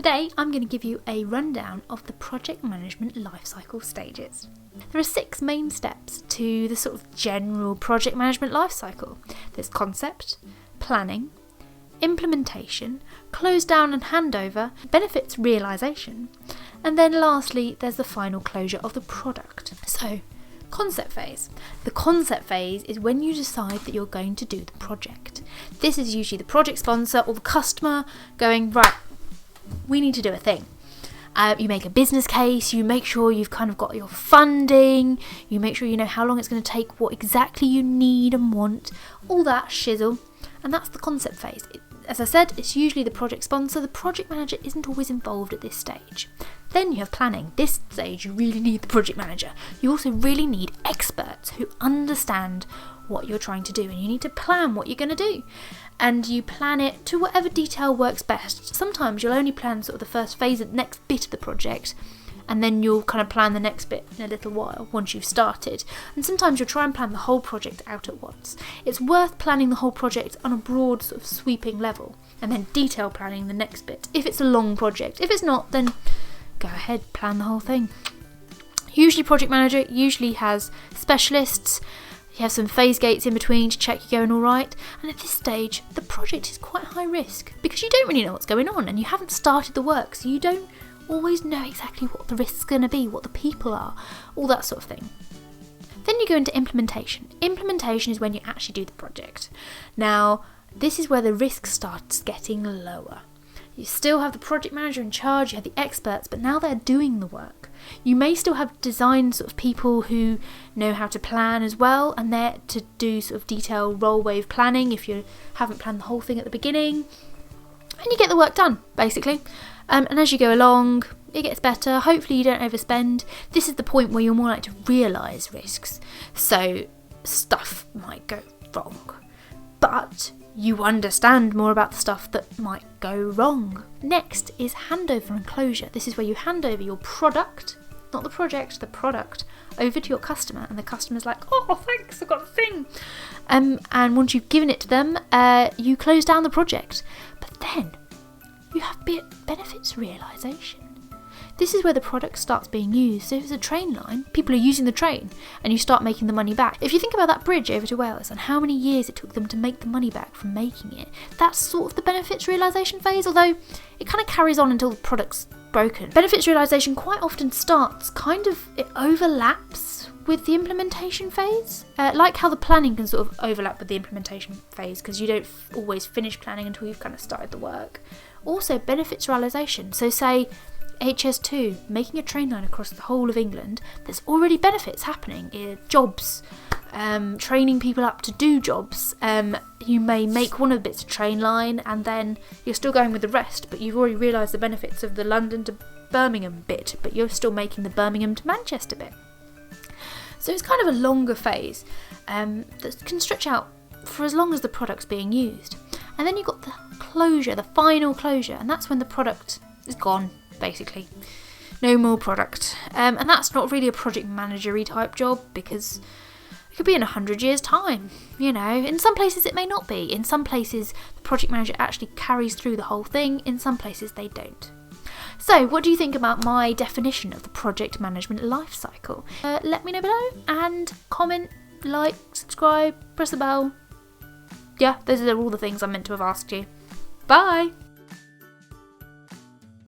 Today I'm going to give you a rundown of the project management lifecycle stages. There are 6 main steps to the sort of general project management lifecycle. There's concept, planning, implementation, close down and handover, benefits realisation, and then lastly there's the final closure of the product. So, concept phase. The concept phase is when you decide that you're going to do the project. This is usually the project sponsor or the customer going, right, we need to do a thing. You make a business case, you make sure you've kind of got your funding, you make sure you know how long it's going to take, what exactly you need and want, all that shizzle, and that's the concept phase. As I said, it's usually the project sponsor. The project manager isn't always involved at this stage. Then you have planning. This stage you really need the project manager. You also really need experts who understand what you're trying to do, and you need to plan what you're going to do, and you plan it to whatever detail works best. Sometimes you'll only plan sort of the first phase, the next bit of the project, and then you'll kind of plan the next bit in a little while once you've started. And sometimes you'll try and plan the whole project out at once. It's worth planning the whole project on a broad sort of sweeping level, and then detail planning the next bit if it's a long project. If it's not, then go ahead, plan the whole thing. Usually project manager usually has specialists. You have some phase gates in between to check you're going all right, and at this stage the project is quite high risk because you don't really know what's going on and you haven't started the work, so you don't always know exactly what the risk's going to be, what the people are, all that sort of thing. Then you go into implementation. Implementation is when you actually do the project. Now, this is where the risk starts getting lower. You still have the project manager in charge, you have the experts, but now they're doing the work. You may still have design sort of people who know how to plan as well, and they're to do sort of detailed roll wave planning if you haven't planned the whole thing at the beginning. And you get the work done, basically. And as you go along, it gets better. Hopefully you don't overspend. This is the point where you're more likely to realise risks. So stuff might go wrong, but you understand more about the stuff that might go wrong. Next is handover and closure. This is where you hand over your product, not the project, the product, over to your customer, and the customer's like, oh, thanks, I've got a thing. And once you've given it to them, you close down the project. But then you have benefits realisation. This is where the product starts being used. So if it's a train line, people are using the train and you start making the money back. If you think about that bridge over to Wales and how many years it took them to make the money back from making it, that's sort of the benefits realisation phase, although it kind of carries on until the product's broken. Benefits realisation quite often starts it overlaps with the implementation phase, like how the planning can sort of overlap with the implementation phase because you don't always finish planning until you've kind of started the work. Also benefits realisation, so say HS2, making a train line across the whole of England, there's already benefits happening, jobs, training people up to do jobs. You may make one of the bits of train line and then you're still going with the rest, but you've already realised the benefits of the London to Birmingham bit, but you're still making the Birmingham to Manchester bit. So it's kind of a longer phase that can stretch out for as long as the product's being used. And then you've got the closure, the final closure, and that's when the product is gone, basically. No more product. And that's not really a project managery type job because it could be in 100 years' time, you know. In some places it may not be. In some places the project manager actually carries through the whole thing. In some places they don't. So what do you think about my definition of the project management life cycle? Let me know below and comment, like, subscribe, press the bell. Yeah, those are all the things I meant to have asked you. Bye!